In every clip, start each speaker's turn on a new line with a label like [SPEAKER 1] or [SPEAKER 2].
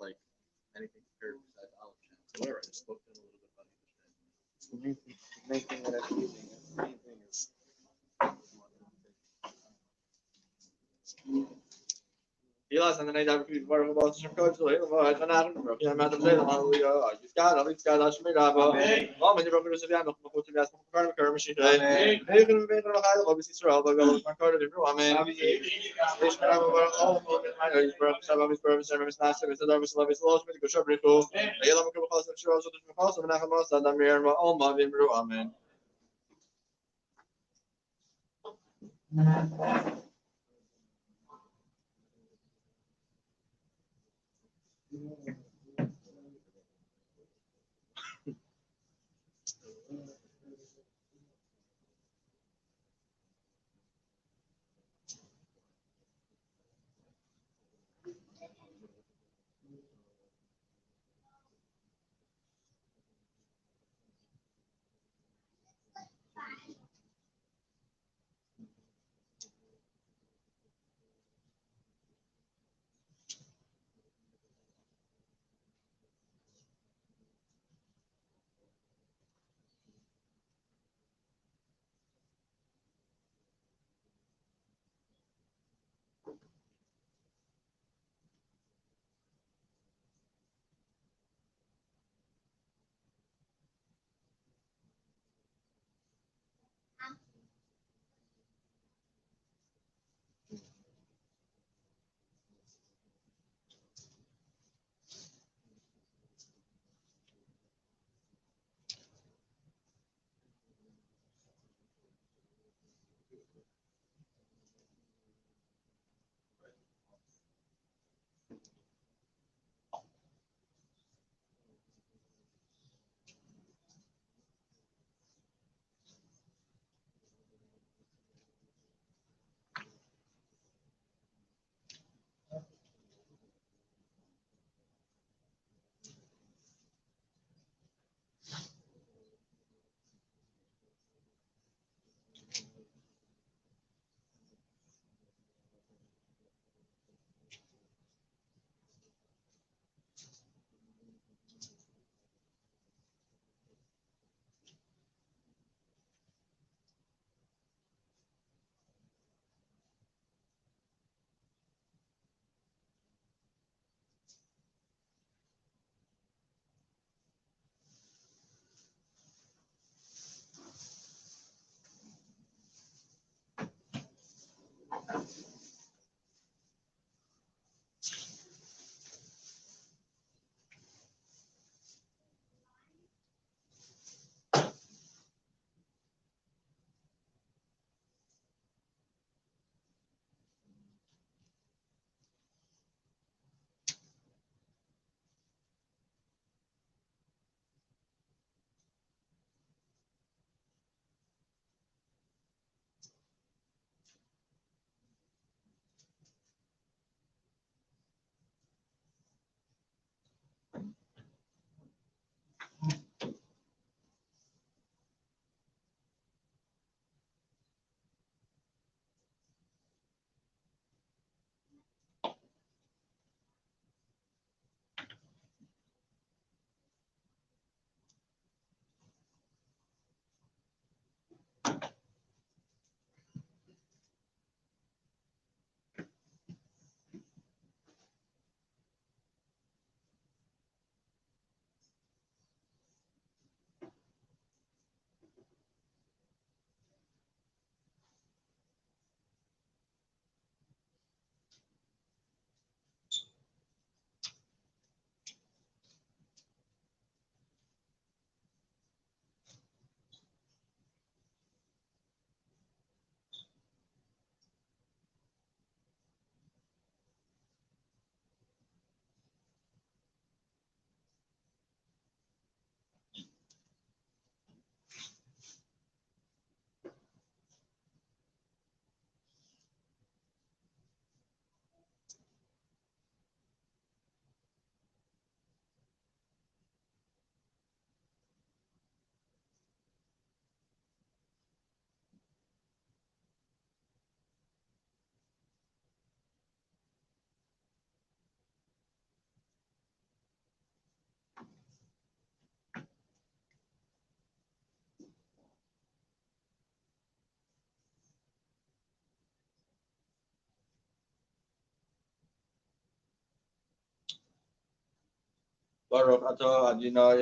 [SPEAKER 1] like anything prepared besides olive jam. So whatever, I just spoke to him a little bit about English.
[SPEAKER 2] The main thing that I'm using. The main thing is.
[SPEAKER 1] Elias and the night after we were about to coach, so I don't know. Yeah, I'm at the play. He's got it. He's got it. I'm going to go to the piano. I'm going to go to the car machine. I'm going to go to the Israel. I'm going to go to the room. I'm in. He's going to go all the time. He's going to go to the service. Last service. The service. Love is lost. We go shop. We go. I love to go to the show. So the house. I'm not going to go to the mirror. Oh, my God. Amen. Baruch atah Adonai.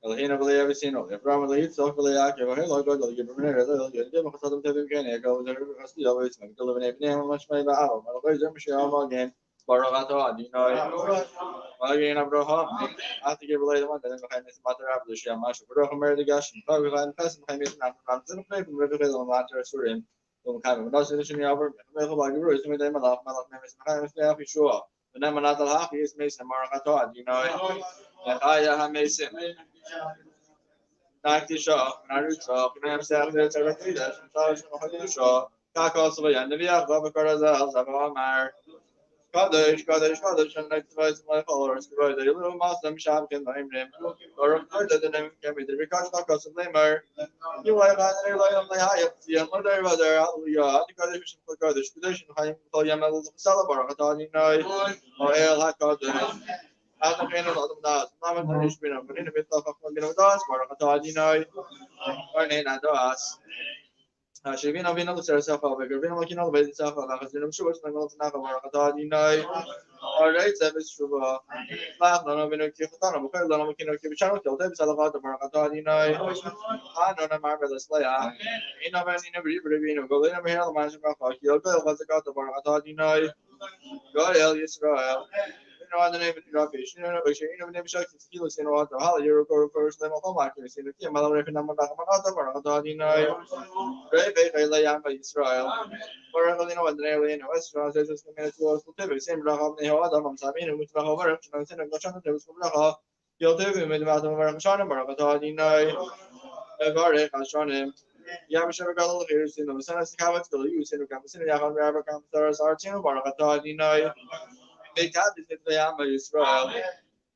[SPEAKER 1] Elohim v'lei Avosino. Avraham v'lei Yitzchak v'lei Yaakov. V'hei lo God v'lei Yibamim v'lei Yodim v'chasadim tevim k'nei. Ego v'zeh v'chasdi yavos. V'gdol v'nei b'nei v'mashmei ba'av. Malachai zeh m'shiyah m'agin. Baruch atah Adonai. Again, Abraham, I think you relate one that behind this matter of the Shia Mash, Abraham married the Gash, and behind the person behind it, and I'm going to play from River Hill on Matter Surim. Don't come with us in the Shia over, Michael Baguru is with them, Malach, Nevis, Mahamis, Yahshua. The name of Natal Happy is Mason Marakatad, you know, and I Mason. Nakti Shaw, Naruto, Nam Saturday, Terrakidas, and Taj Mahadusha, Kakos, and the Via, Babakarazal, Zabamar. Kaddish, and activize my followers to the little Muslim shop can name them. Or of course, the name can be the Rikash Nakas of Lamer. You like on the high up the mother, hallelujah, the Kaddish for Kaddish, tradition, high Yamal Salabar, Hatani Nai, or El Hakadish. At the end of the Nas, Naman been up in a bit of a Das, or Hatani Nai, or Nana Das. Shivino Vino Sarasaka, Vino Makino, Vedisaka, Hasidim Shurs, and Naka, Marakatadi Nai, or Ray Sevis Shuba, Lana Vino Kifana, Lana Makino Kivichano, Davis Alaka, Marakatadi Nai, Anona Marvelous Laya, Inavan in a Rivino, Golina Mahal, Manjaka, Yoga, was a god of Marakatadi Nai, God El Israel. The name of the rubbish, you know, name shows kilos in water, Holly, you're going first, then I'll mark you. See the team, I'll remember Marakatadi, Great Layam by Israel. Or I know what the alien Western says is committed to us to the same Raham, the Adam, Sabine, which Raham, and Sen of Goshan, there was from Raha. You'll do him with the Matam of Shana, Marakatadi, Gare, Hashanim. Yamasha Galil here is in the Senate Cabot, the use in the campus in the Yahan Rabba Campus, Artin, Marakatadi, they tapped it the Yamba Israel.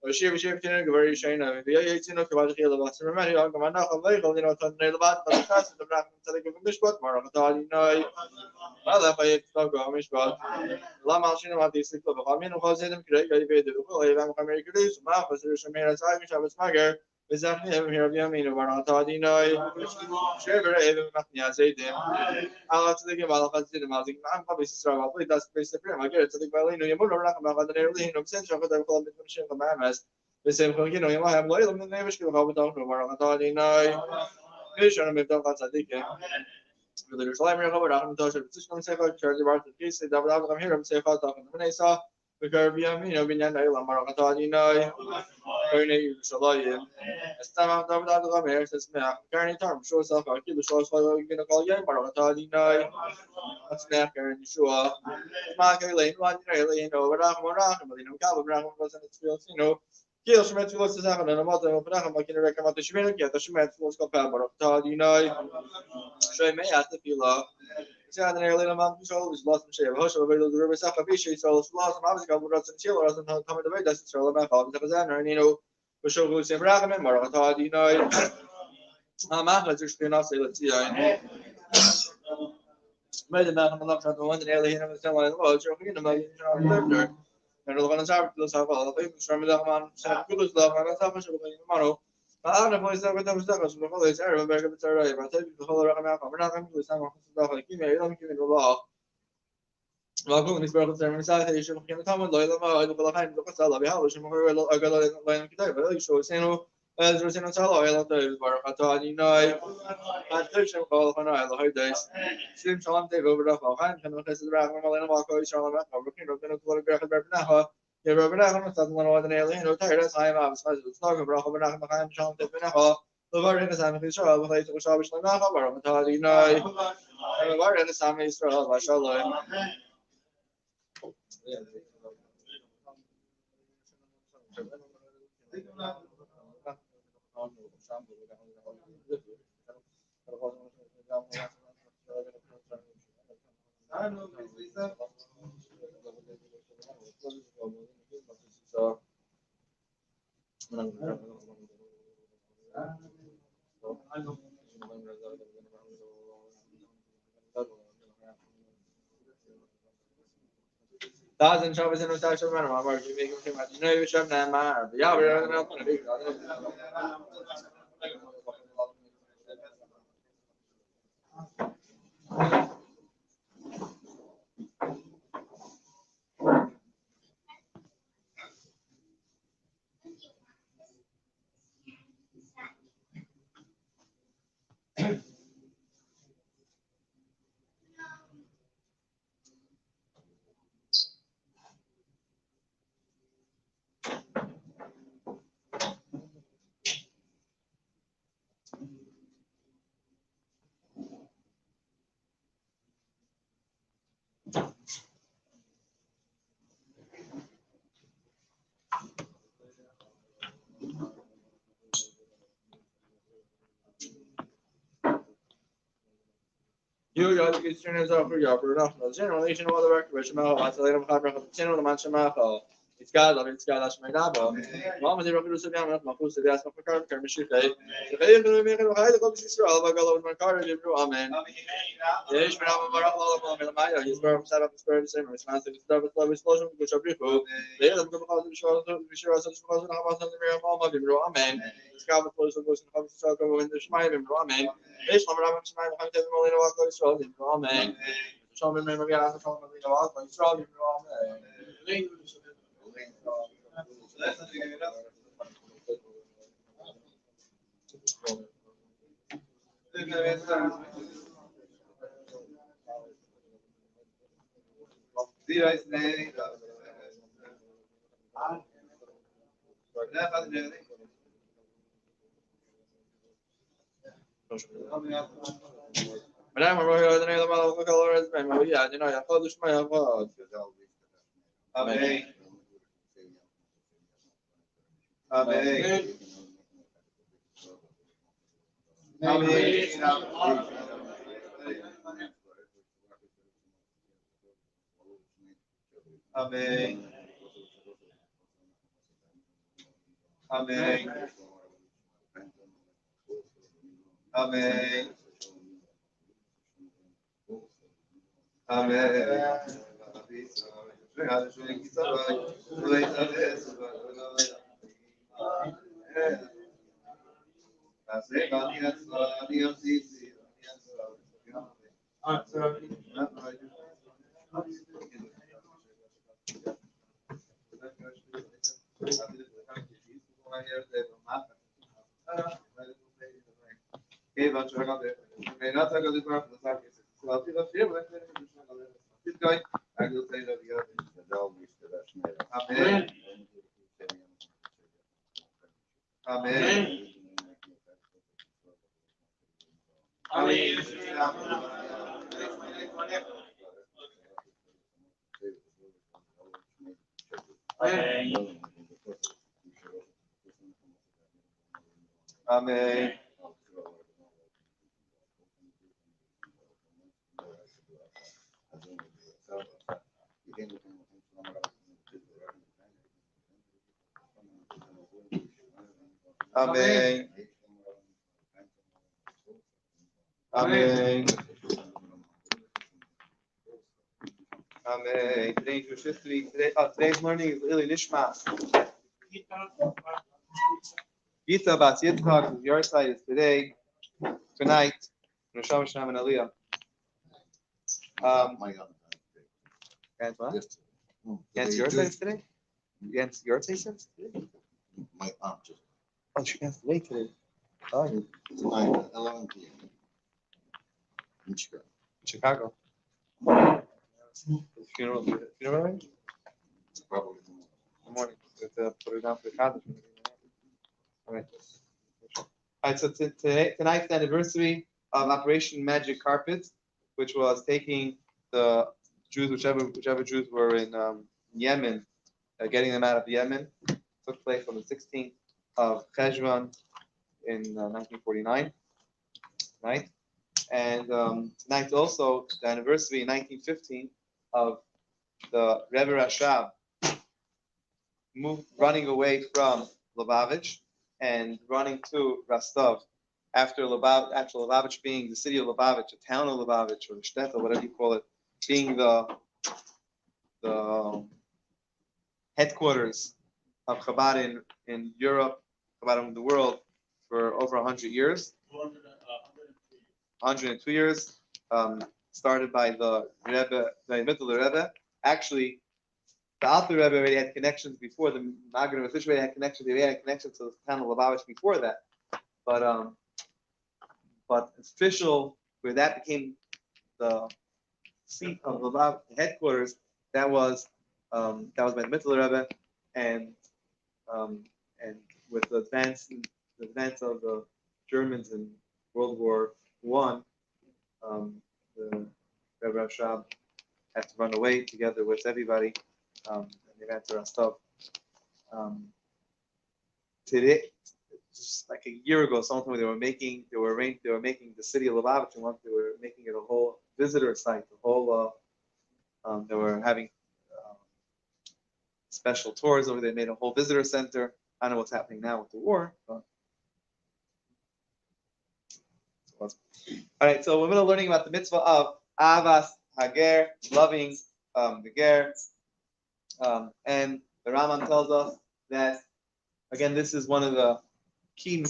[SPEAKER 1] Or she was shifting a very shine of the 18 of the Hill of Asramani, Gamana, of Lego, you know, Tonelbat, but the class of the Black Mishpat, Marakatadi, Mother by it, Mishpat, Lama Shinama, the Sick of Hamin, who was in the Great American Days, Mapas, Shamira, Irish, I was Magar, with that name here of Yamino, Marakatadi, Shiver, Even Matnia, Zadim. I'll have to think about the Mazing. I'm probably strong. That's basically I get it to the Balino. You would not about the early in Central, but I'm calling the Commission of Mamas. The same thing, you know, you might have loyal in the neighbors who have done over on the Toddy night. Vision of Dogazadika. With the Jerusalem, over on the Dodge position, say for Charlie Barton, case, they double up here and say for talking to Vanessa. The Caribbean, you know, Vinyan, Marakatadi night. Ernie Shalayan. As time of the Mayor says, Carney Term shows up. I'll keep the shows for you going to call Yan Marakatadi night. Snap Karen Yeshua. Mark Lane, one alien over Rahman, Calvin wasn't its field, you know. Kill Schmidt was the second and a mother of Rahman, like in a recommend the Schmidt, get the Schmidt was compatible of Toddy night. Show me at the Pila. An alien among soul is lost and share. Hush over the river Sakabishi, so it's lost. I'm obviously going to chill or something coming away. That's all about how the Bazan, you know, for sure who's in Rahman, Marakatadi night. I'm out of the spin off, say, let's see. Made the man on the left hand one, the alien of the cell line, well, you're in the million lived and the one is out to the South of the from the man, San Cruz, love, and a selfish model. I don't know if that was the whole is Arab, but it's all right. But I think the whole around Malcolm, we're not going to do some of the stuff like you may, don't give me the law. Welcome, this broken ceremony, citation, can come and loyal, the Philippine, the Casala, the Halish, and we're a good line of Kitay, so Sano, as we're saying, Salo, I love the Barakatani night. I took some call on the days. Slim Salam take over the Hohan, and the Raman, and Walko, Shalom, looking at the photograph of Bernaha. Yeah, Bernaha, that's one of the alien, no tired as I am. I was talking about Bernaha, Shalom, the Benaha. The word in the Sam Israel, the place of Shabish Lanaha, Barakatani night. The word in the Sam Israel, Mashallah. Thousand Shabbos and Natasha Manama, Mark, you make him you know, you shove that man. Yeah, we're not going to be. You got to get your up for your generation of the record, which Maha, later the Mancha Maha. It's got Ash Maynaba. Mama, the Rocket Sabian, Mahus, the Asma Car, Kermishite. The Bay of the American High, the Coach Israel, Bagalo, Makar, Amen. The Ishman of Barakala, Maya, his birth set up the spirit, same response to the love explosion, which are people. They have the cause of the show, the sure such cause of Hamas and the Miriam Mama, Amen. The scout of the goes and comes to talk over in the Shmai, Amen. Ishman of Shmai, I'm telling you, Walk Israel, Amen. Show me, maybe I have to come and walk Israel, Amen. Madame, we're the name of the color is Ben. Yeah, you know, I thought this my God. Amen. Amen. Amen. Amen. Amen. Amen. Amen. Amen. Amen. Today's learning is Ili Nishma. Gita Bas Yitzchak, your side is today, tonight, Rosh Hashanah and Aliyah. Against what? Against your side today? Against your side today?
[SPEAKER 3] My aunt just.
[SPEAKER 1] Oh, she has to wait today. Oh,
[SPEAKER 3] Tonight, 11 p.m. in Chicago.
[SPEAKER 1] Chicago. Funeral, right?
[SPEAKER 3] It's probably
[SPEAKER 1] In the morning. Put it down for the Kaddish. All right. All right. So tonight's the anniversary of Operation Magic Carpet, which was taking the Jews, whichever Jews were in Yemen, getting them out of Yemen. Took place on the 16th of Cheshvan in 1949. Right. And tonight's also the anniversary in 1915 of the Rebbe Rashab running away from Lubavitch and running to Rostov after Lubavitch being the city of Lubavitch, the town of Lubavitch, or the Shtetl, whatever you call it, being the headquarters of Chabad in Europe, Chabad in the world for over 100 years. 102 years, started by the Rebbe, the Middle Rebbe. Actually, the Alter Rebbe already had connections before. The Magen Rav already had connections. They had connections to the town of Lubavitch before that. But official, where that became the seat of Lubavitch headquarters, that was by the Middle Rebbe, and with the advance of the Germans in World War I. The Rebbe Rashab had to run away together with everybody, and they ran to Rostov. Today, just like a year ago, sometime they were making the city of Lubavitch, and they were making it a whole
[SPEAKER 4] visitor site. The whole they were having special tours over there. They made a whole visitor center. I don't know what's happening now with the war, but. All right, so we're learning about the mitzvah of Avas Hager, loving the ger, and the Rambam tells us that again, this is one of the key.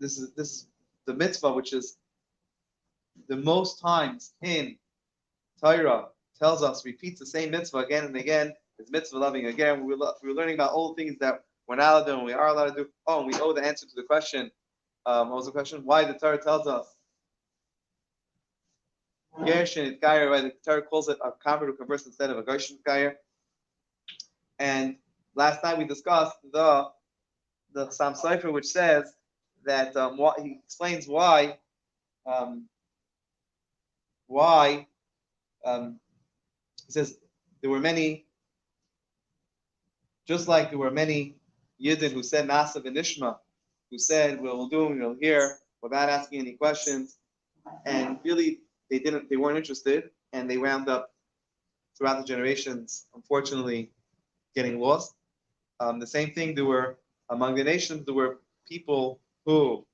[SPEAKER 4] This is the mitzvah which is the most times in Torah tells us, repeats the same mitzvah again and again. It's mitzvah loving again. We were learning about all the things that we're not allowed to do and we are allowed to do. Oh, and we owe the answer to the question. What was the question? Why the Torah tells us Gershin Gayer, right? The Torah calls it a convert who converts instead of a Gershin Gayer. And last night we discussed the Sam Sefer, which says that he explains why he says there were many, just like there were many Yidden who said Nasa v'Nishma, who said we'll do and we'll hear without asking any questions, and really they weren't interested, and they wound up throughout the generations, unfortunately, getting lost. The same thing, there were among the nations, there were people who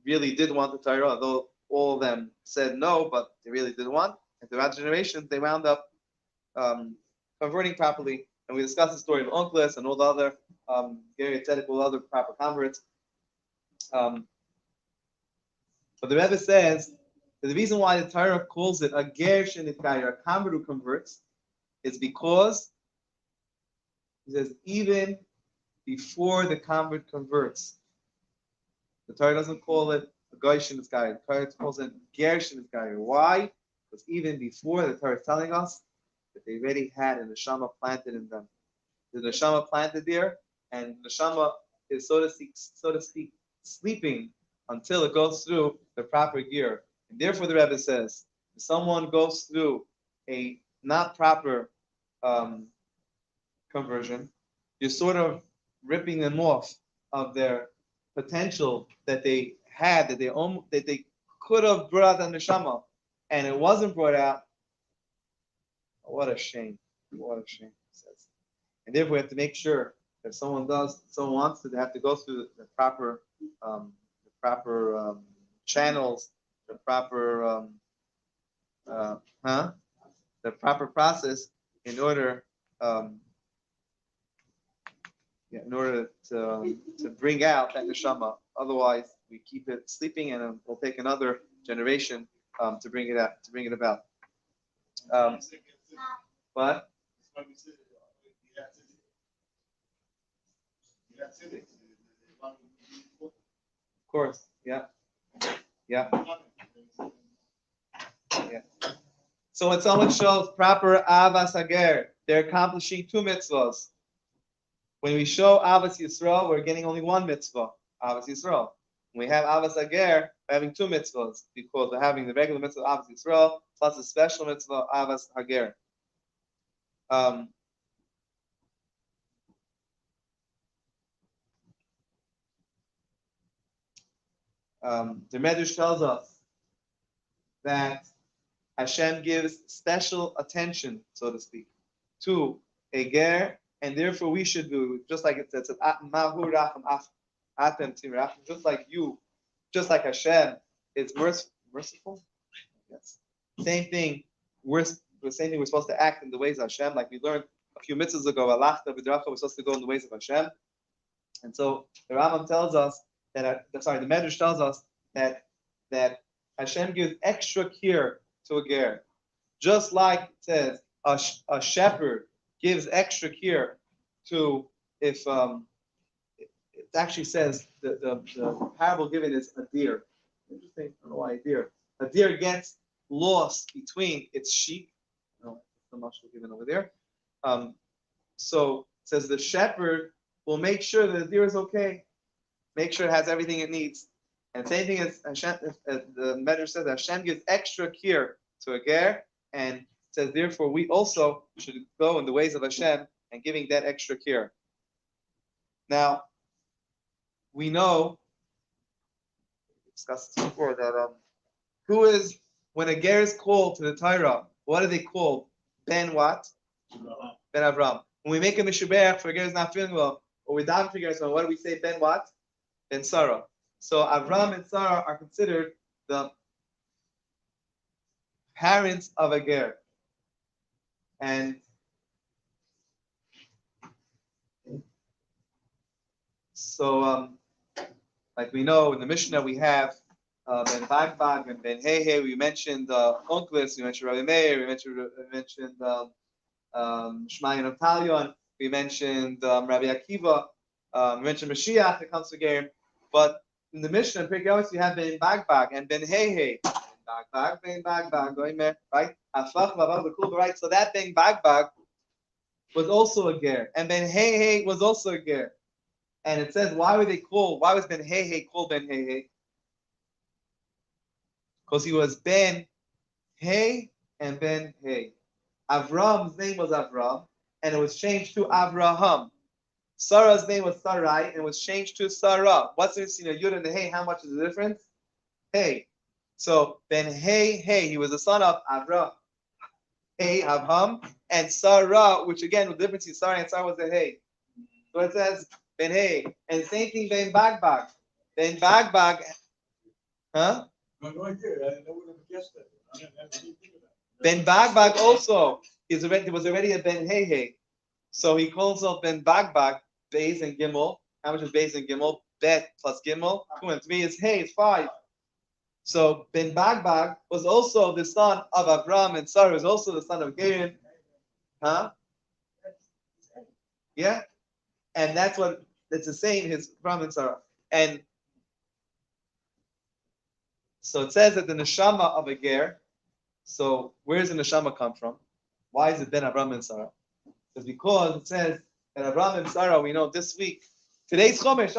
[SPEAKER 4] really did want the Torah, although all of them said no, but they really did want. And throughout generations, they wound up converting properly. And we discussed the story of Onkelos and all the other Gary Tzedek, all the other proper converts. But the Rebbe says that the reason why the Torah calls it a ger shenitgayer, a convert who converts, is because he says even before the convert converts, the Torah doesn't call it a goy shenitgayer. The Torah calls it ger shenitgayer. Why? Because even before, the Torah is telling us that they already had a neshama planted in them. The neshama planted there, and the neshama is so to speak, sleeping until it goes through the proper gear. And therefore, the Rebbe says, if someone goes through a not proper conversion, you're sort of ripping them off of their potential that they had, that they could have brought out the neshama, and it wasn't brought out. What a shame! What a shame! He says, and therefore we have to make sure that if someone wants to, they have to go through the proper channels, the proper process in order to bring out that neshama. Otherwise, we keep it sleeping, and it'll take another generation to bring it about. But of course, yeah. So when someone shows proper avas hager, they're accomplishing two mitzvahs. When we show avas Yisrael, we're getting only one mitzvah, avas Yisrael. When we have avas hager, we're having two mitzvahs because we're having the regular mitzvah avas Yisrael plus a special mitzvah avas hager. The Medrash tells us that Hashem gives special attention, so to speak, to a ger, and therefore we should do just like it says, just like you, just like Hashem is merciful. Yes. Same thing. We're supposed to act in the ways of Hashem, like we learned a few mitzvahs ago. We're supposed to go in the ways of Hashem, and so the Rambam tells us that. The Medrash tells us that Hashem gives extra care to a ger, just like it says a shepherd gives extra care to it actually says the parable given is a deer. Interesting. I don't know why a deer. A deer gets lost between its sheep. No, the mushroom given over there. So it says the shepherd will make sure that the deer is okay, make sure it has everything it needs. And same thing as Hashem, the Medrash says, Hashem gives extra care to a ger, and says therefore we also should go in the ways of Hashem and giving that extra care. Now, we know, we discussed this before, that who is when a ger is called to the Torah, what are they called? Ben what? Ben Avram. When we make a mishuberach for a ger is not feeling well, or we daven for a ger is well, what do we say? Ben what? Ben Sarah. So Avram and Sarah are considered the parents of a ger. And so, like we know in the Mishnah, we have Ben Bagbag and Ben Hehe. We mentioned Onkelos, we mentioned Rabbi Meir, we mentioned Shmai and Talion, we mentioned Rabbi Akiva, we mentioned Mashiach that comes to Gerim. But in the Mishnah, in Pirkei Avos, we have Ben Bagbag and Ben Hehe. Ben Bagbag, right? Right? So that Ben Bagbag was also a ger, and Ben Hehe was also a ger. And it says, why was Ben Hehe called Ben Hehe? Because he was Ben He and Ben He. Avram's name was Avram, and it was changed to Avraham. Sarah's name was Sarai, and it was changed to Sarah. What's the Yud and the Hey? How much is the difference? Hey. So Ben He, he was the son of Avraham, Avram, and Sarah, which again, the difference between Sarah and Sarah was the Hey. So it says Ben Hey, and same thing Ben Bagbag. Ben Bagbag, huh? Ben Bagbag also was already a Ben Hehe, so he calls himself Ben Bagbag. Beis and Gimel. How much is Beis and Gimel? Bet plus Gimel. 2 and 3 is Hey, it's 5. So Ben Bagbag was also the son of Avram, and Sarah was also the son of Gerim. Huh? Yeah? And that's the same, his Avram and Sarah. And so it says that the neshama of a ger, so where does the neshama come from? Why is it Ben Avram and Sarah? It's because it says that Avram and Sarah, we know this week, today's Chumash,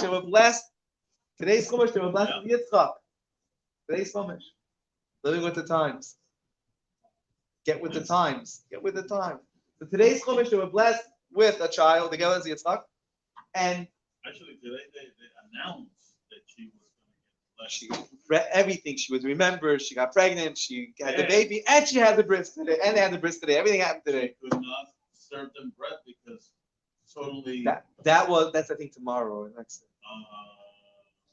[SPEAKER 4] they were blessed. Today's Chumash, they were blessed with Yitzchak. Today's Chumash. Living with the times. Get with the times. Get with the times. So today's Chumash, they were blessed with a child, together as Yitzchak. And
[SPEAKER 5] actually, today they announced that she was going to get blessed.
[SPEAKER 4] She everything. She was remembered. She got pregnant. She had the baby, and she had the bris today. And they had the bris today. Everything happened today.
[SPEAKER 5] She could not serve them bread because totally.
[SPEAKER 4] That's I think tomorrow. Next.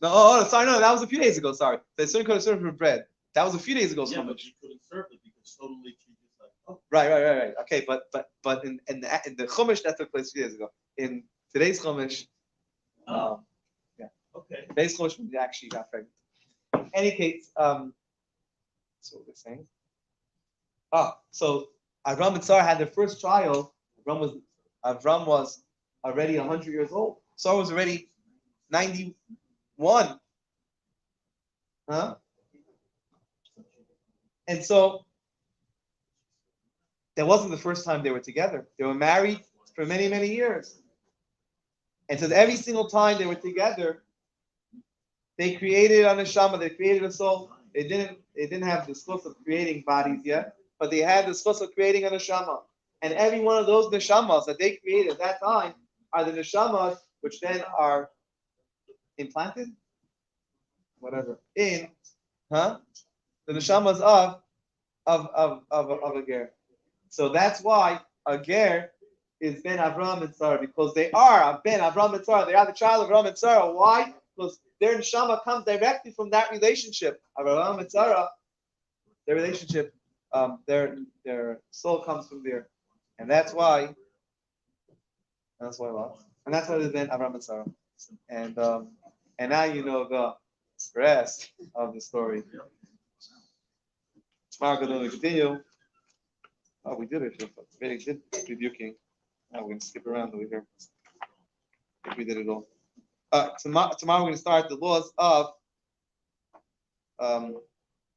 [SPEAKER 4] Sorry, that was a few days ago. Sorry, they certainly could have served her bread. That was a few days ago.
[SPEAKER 5] Yeah, but she couldn't serve it because totally she just like. Oh.
[SPEAKER 4] Right. Okay, but in the Chumash that took place a few days ago. In today's Chumash. Yeah.
[SPEAKER 5] Okay.
[SPEAKER 4] Today's Chumash when they actually got pregnant. In any case, so what we're saying. So Avram and Sarah had their first child. Avram was already 100 years old. Sarah was already 91. Huh? And so that wasn't the first time they were together. They were married for many, many years. And so every single time they were together, they created a neshama, they created a soul. They didn't have the skills of creating bodies yet, but they had the skills of creating a neshama. And every one of those neshamas that they created at that time are the neshamas which then are implanted, whatever, in, the neshamas of a ger. So that's why a ger is Ben Avram and Sarah, because they are Ben Avram and Sarah. They are the child of Avram and Sarah. Why? Because their neshama comes directly from that relationship. Avram and Sarah, their relationship, their soul comes from there. And that's why what? And that's why there's Ben Avram and Sarah. And now you know the rest of the story. Tomorrow we're going to continue. Oh, we did it. Very good rebuking. Now we're going to skip around over here. I think we did it all. Tomorrow we're going to start the laws of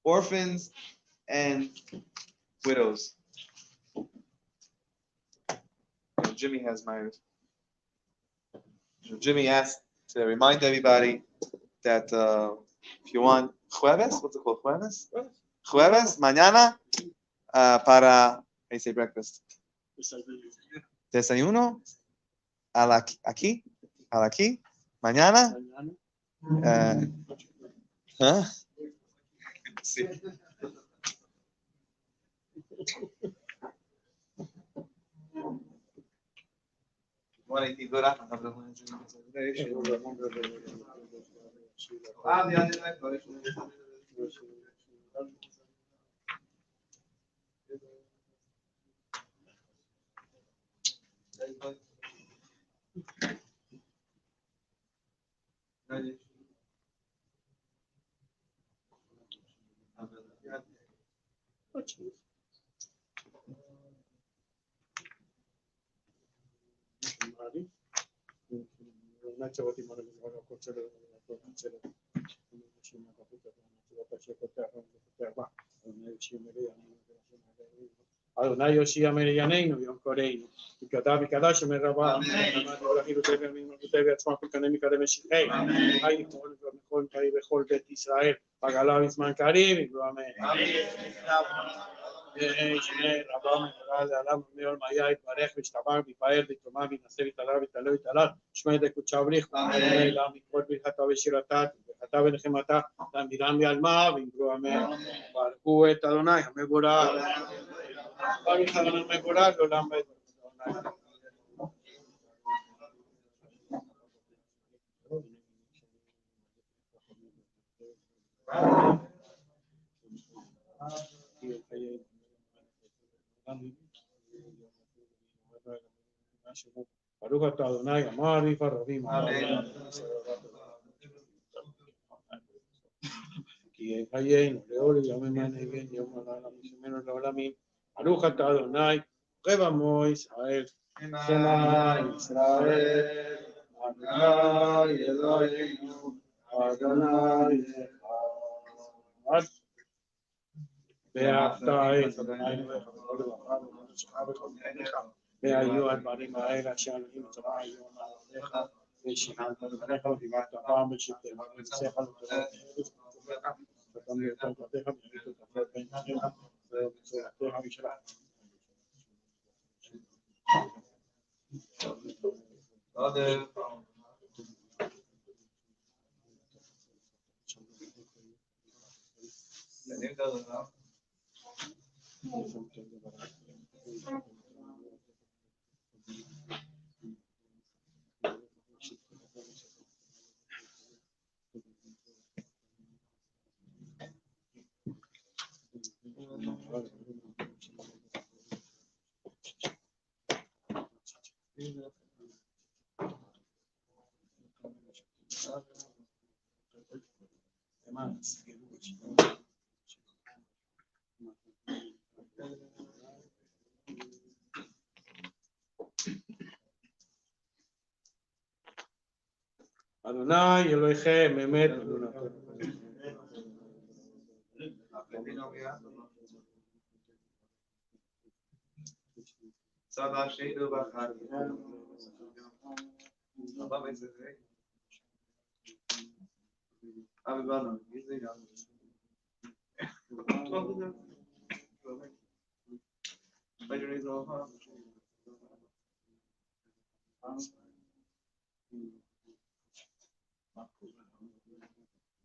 [SPEAKER 4] orphans and widows. And Jimmy has Maariv. Jimmy asked to remind everybody that if you want jueves, what's it called? Jueves, mañana, para, how do you say breakfast? Desayuno, aquí, mañana. See.
[SPEAKER 6] Adonai Yoshia Merianeinu, Yom Koreinu, Ikadav Ikadash Merabah, בכל קריב בכל בית ישראל, פגלה בזמן קריב, יגלו אמן. שמי רבה מגלה לעולם ומאור מיה יתברך וישתבח ויפאר ויתרומם וינשא ויתעלה ויתעלה ויתעלה שמי דקודשה ובריך ואלה מכל ברכתה ושירתה וברכתה ונחמתה תמירם בעלמה ויגלו אמן. ברכו את אדוני המבורך ברוך אדוני המבורך לעולם ועד. ברוך אתה אדוני המעריב הרבים כי חיינו לעול יומם הנגן יום הלילה משמנו לעולמים. ברוך אתה אדוני רב עמו ישראל שמע ישראל אדוני אלוהינו אדוני אחד. ואהבת את אדוני אלוהיך בכל לבבך ובכל נפשך ובכל מאודיך והיו הדברים האלה אשר אלוהים מצווה היום על עבדיך ושיננת לבניך ודיברת פעם בשבתך ונשיאך לתורת ואתה מיותר תורתך ומיותר תפת בין עיניך ובצורתך משלך. אדוני אלוהיכם אמת אמונתכם.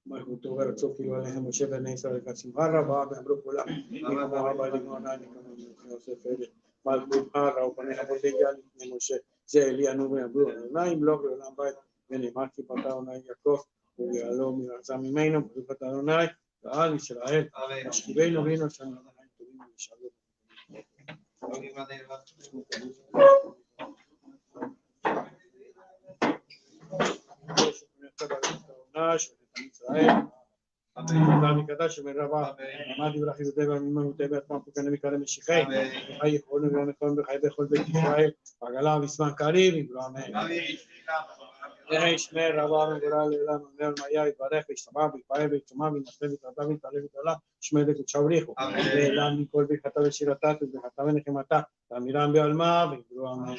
[SPEAKER 6] מלכותו ורצו כאילו עליהם משה בני ישראל כשמחה רבה ואמרו כולם נקמה רבה לגמונה נקמה מלכי יוסף אלה מלכות הרה ופניך בוטגיה לפני משה זה אלינו ואמרו אדוני ימלוך לעולם בית ונאמר כי פתר אדוני יעקב ויעלום ירצה ממנו ברוך אתה אדוני ועל ישראל השכיבנו וינו שם אדוני טובים ושלום. ישראל אדם מקדש שמרבה עמד יברך יהודי ועמימן וטבע עצמם פוקנה מקרא משיחי וחי יכולנו ונכון וחי בכל בית ישראל עגלה וזמן קריב יגלו אמן. שמי רבה מגורל לעולם אומר מיה יתברך וישתבח ויפאר ויתרומם וינשא ויתעלה ויתעלה ויתעלה שמי דקודשה ובריך ואלה מכל ברכתה ושירתה וברכתה ונחמתה תמירם בעלמה ויגלו אמן.